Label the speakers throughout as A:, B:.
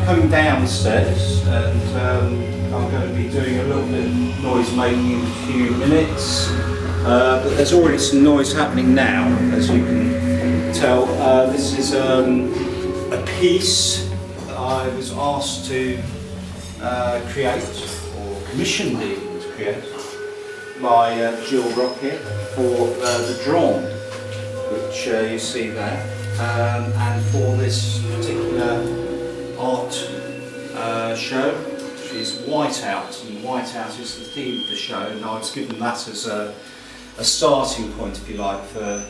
A: I'm coming downstairs and I'm going to be doing a little bit of noise making in a few minutes. But there's already some noise happening now, as you can tell. This is a piece that I was asked to create, or commissioned even to create, by Jill Rocket for the Dron, which you see there, and for this particular art show, which is Whiteout, and Whiteout is the theme of the show, and I was given that as a starting point, if you like, for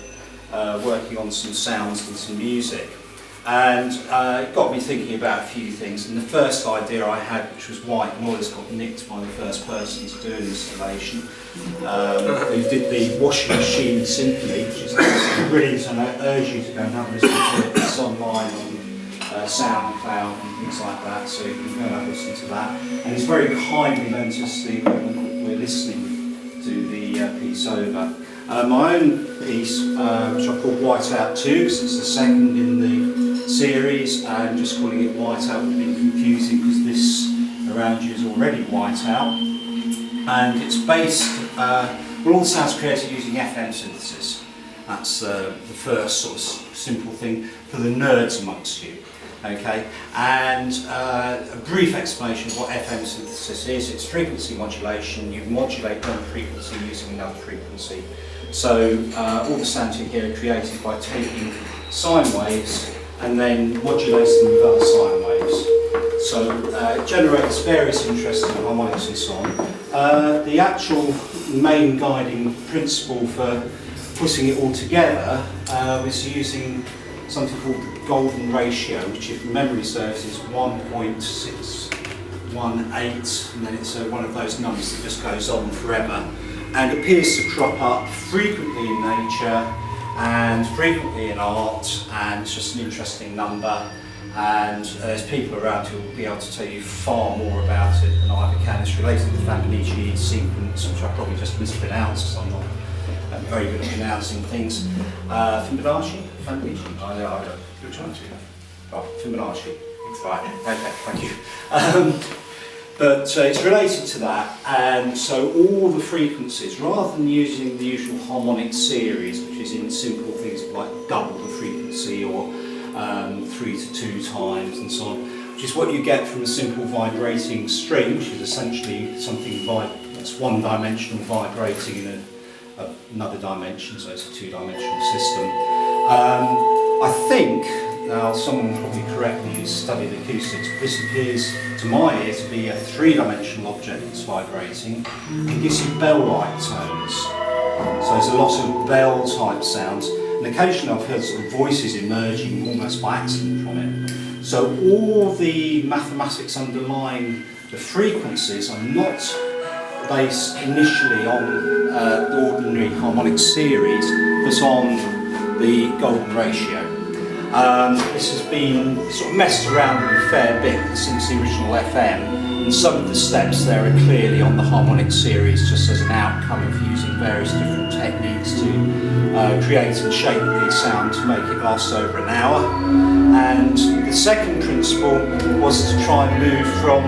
A: working on some sounds and some music. And it got me thinking about a few things, and the first idea I had, which was white noise, got nicked by the first person to do an installation, who did the Washing Machine Symphony, which is brilliant, and I urge you to go and have a listen to it. It's online on SoundCloud and things like that, so you can go and have a listen to that. And it's very kindly lent us the equipment we're listening to the piece over. My own piece, which I called Whiteout 2, because it's the second in the series, and just calling it Whiteout would be confusing because this around you is already Whiteout. And it's based, all the sounds created using FM synthesis. That's the first sort of simple thing for the nerds amongst you. Okay, and a brief explanation of what FM synthesis is. It's frequency modulation. You modulate one frequency using another frequency. So all the sounds you hear are created by taking sine waves and then modulating them with other sine waves. So it generates various interesting harmonics and so on. The actual main guiding principle for putting it all together was using something called the golden ratio, which, if memory serves, is 1.618, and then it's one of those numbers that just goes on forever, and appears to crop up frequently in nature and frequently in art, and it's just an interesting number. And there's people around who will be able to tell you far more about it than I can. It's related to the Fibonacci sequence, which I probably just mispronounced, because I'm not very good at pronouncing things. Fibonacci? Fibonacci? I don't. Which one? Oh, Fibonacci. Right, okay, thank you. But it's related to that, and so all the frequencies, rather than using the usual harmonic series, which is in simple things like double the frequency or 3 to 2 times and so on, which is what you get from a simple vibrating string, which is essentially something that's one-dimensional vibrating in another dimension, so it's a 2-dimensional system. I think, now someone will probably correct me who's studied acoustics, but this appears to my ear to be a 3-dimensional object that's vibrating. It gives you bell-like tones. So there's a lot of bell-type sounds, and occasionally I've heard sort of voices emerging almost by accident from it. So all the mathematics underlying the frequencies are not based initially on the ordinary harmonic series, but on the golden ratio. This has been sort of messed around with a fair bit since the original FM, and some of the steps there are clearly on the harmonic series, just as an outcome of using various different techniques to create and shape the sound to make it last over an hour. And the second principle was to try and move from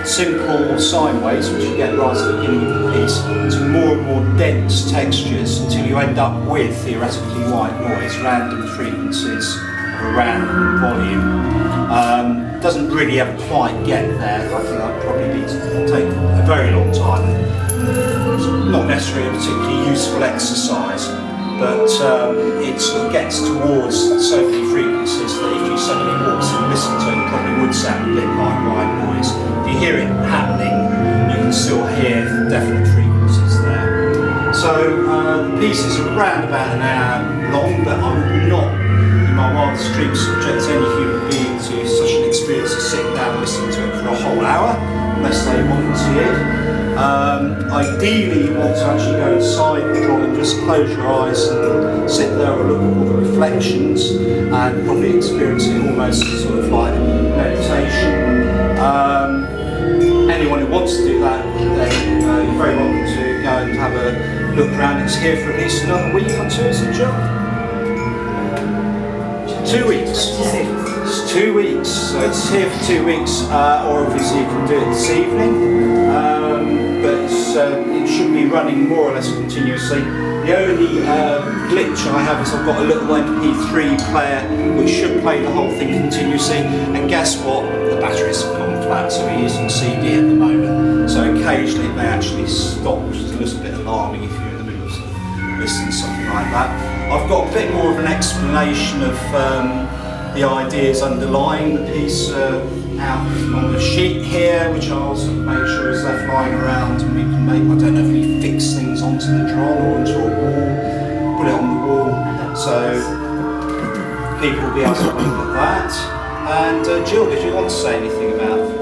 A: simple sine waves, which you get right at the beginning of the piece, to more and more dense textures until you end up with theoretically white noise, random frequencies of a random volume. Doesn't really ever quite get there. I think that would probably take a very long time. It's not necessarily a particularly useful exercise, but it sort of gets towards so many frequencies that if you suddenly walked in and listened to it, it probably would sound a bit like white noise. If you hear it happening, you can still hear definite frequencies there. So the pieces are around about an hour long, but I would not, in my wildest dreams, subject any human being to such an experience as sitting down and listening to it for a whole hour, unless they volunteered. Ideally, you want to actually go inside the Dron and just close your eyes and sit there and look at all the reflections and probably experience it almost sort of like meditation. Anyone who wants to do that, then you're very welcome to go and have a look around. It's here for at least another week or two, is it, Joe? 2 weeks. It's 2 weeks, so it's here for 2 weeks, or obviously you can do it this evening, but it should be running more or less continuously. The only glitch I have is I've got a little MP3 player which should play the whole thing continuously, and guess what? The batteries have gone flat, so we're using CD at the moment. So occasionally it may actually stop, which is a little bit alarming if you're in the middle of listening to something like that. I've got a bit more of an explanation of the ideas underlying the piece out on the sheet here, which I'll sort of make sure is left lying around, and we can make, I don't know if we fix things onto the Dron or onto a wall, put it on the wall, so people will be able to look at that. And Jill, did you want to say anything about